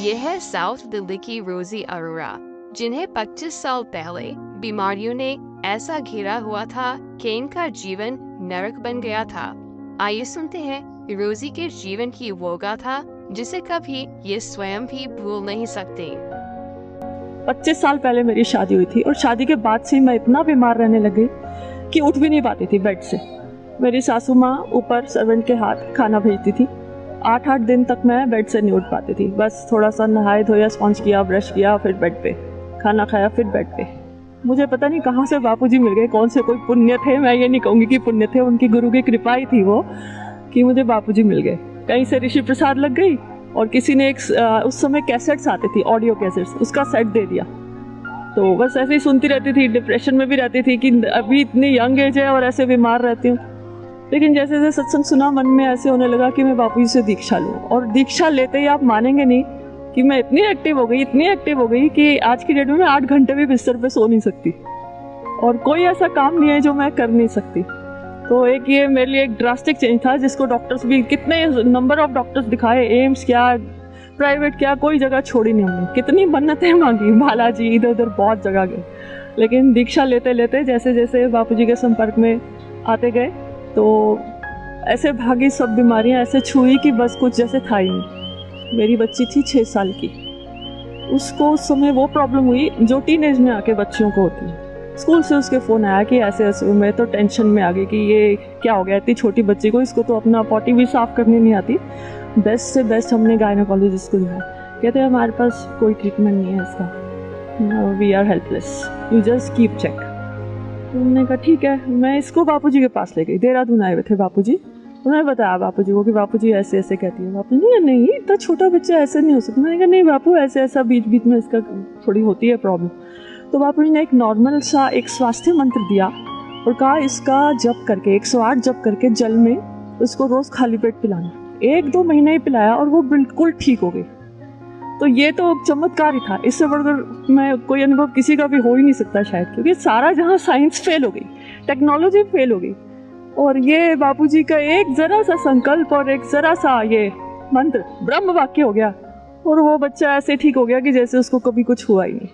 ये है साउथ दिल्ली की रोजी अरोरा, जिन्हें 25 साल पहले बीमारियों ने ऐसा घेरा हुआ था कि इनका जीवन नरक बन गया था। आइए सुनते हैं रोजी के जीवन की वो गाथा जिसे कभी ये स्वयं भी भूल नहीं सकते। 25 साल पहले मेरी शादी हुई थी और शादी के बाद से मैं इतना बीमार रहने लगी कि उठ भी नहीं पाती थी बेड से। मेरी सासू माँ ऊपर सर्वेंट के हाथ खाना भेजती थी। 8-8 दिन तक मैं बेड से नहीं उठ पाती थी। बस थोड़ा सा नहाए धोया, स्पॉन्ज किया, ब्रश किया, फिर बेड पे खाना खाया, फिर बेड पे। मुझे पता नहीं कहाँ से बापूजी मिल गए, कौन से कोई पुण्य थे, मैं ये नहीं कहूँगी कि पुण्य थे, उनकी गुरु की कृपा ही थी वो कि मुझे बापूजी मिल गए। कहीं से ऋषि प्रसाद लग गई और किसी ने उस समय कैसेट्स आते थी, ऑडियो कैसेट्स, उसका सेट दे दिया। तो बस ऐसे ही सुनती रहती थी, डिप्रेशन में भी रहती थी कि अभी इतनी यंग एज है और ऐसे बीमार रहती हूँ। लेकिन जैसे जैसे सत्संग सुना, मन में ऐसे होने लगा कि मैं बापूजी से दीक्षा लूँ। और दीक्षा लेते ही आप मानेंगे नहीं कि मैं इतनी एक्टिव हो गई कि आज की डेट में मैं 8 घंटे भी बिस्तर पे सो नहीं सकती और कोई ऐसा काम नहीं है जो मैं कर नहीं सकती। तो एक ये मेरे लिए एक ड्रास्टिक चेंज था, जिसको डॉक्टर्स भी, कितने नंबर ऑफ डॉक्टर्स दिखाए, एम्स क्या, प्राइवेट क्या, कोई जगह छोड़ी नहीं हमने। कितनी मन्नतें मांगी, बालाजी, इधर उधर बहुत जगह गए। लेकिन दीक्षा लेते लेते जैसे जैसे बापूजी के संपर्क में आते गए तो ऐसे भागी सब बीमारियां ऐसे छुई कि बस कुछ जैसे था ही नहीं। मेरी बच्ची थी 6 साल की, उसको उस समय वो प्रॉब्लम हुई जो टीनेज में आके बच्चियों को होती है। स्कूल से उसके फ़ोन आया कि ऐसे ऐसे। मैं तो टेंशन में आ गई कि ये क्या हो गया, इतनी छोटी बच्ची को, इसको तो अपना पॉटी भी साफ़ करनी नहीं आती। बेस्ट से बेस्ट हमने गायनोकोलॉजिस्ट को दिखाया, कहते हैं हमारे पास कोई ट्रीटमेंट नहीं है इसका, we are helpless, you just keep check. उन्होंने कहा ठीक है। मैं इसको बापूजी के पास ले गई, देहरादून आए हुए थे बापूजी। उन्होंने बताया बापूजी को कि बापूजी ऐसे ऐसे कहती है। बापू नहीं इतना छोटा बच्चा ऐसे नहीं हो सकता। मैंने कहा नहीं बापू, ऐसे ऐसा बीच बीच में इसका थोड़ी होती है प्रॉब्लम। तो बापूजी ने एक नॉर्मल सा एक स्वास्थ्य मंत्र दिया और कहा इसका जप करके 108 जप करके जल में उसको रोज़ खाली पेट पिलाना। 1-2 महीने ही पिलाया और वो बिल्कुल ठीक हो गई। तो ये तो चमत्कार ही था, इससे बढ़कर मैं कोई अनुभव किसी का भी हो ही नहीं सकता शायद, क्योंकि सारा जहाँ साइंस फेल हो गई, टेक्नोलॉजी फेल हो गई, और ये बापूजी का एक ज़रा सा संकल्प और एक ज़रा सा ये मंत्र ब्रह्म वाक्य हो गया और वो बच्चा ऐसे ठीक हो गया कि जैसे उसको कभी कुछ हुआ ही नहीं।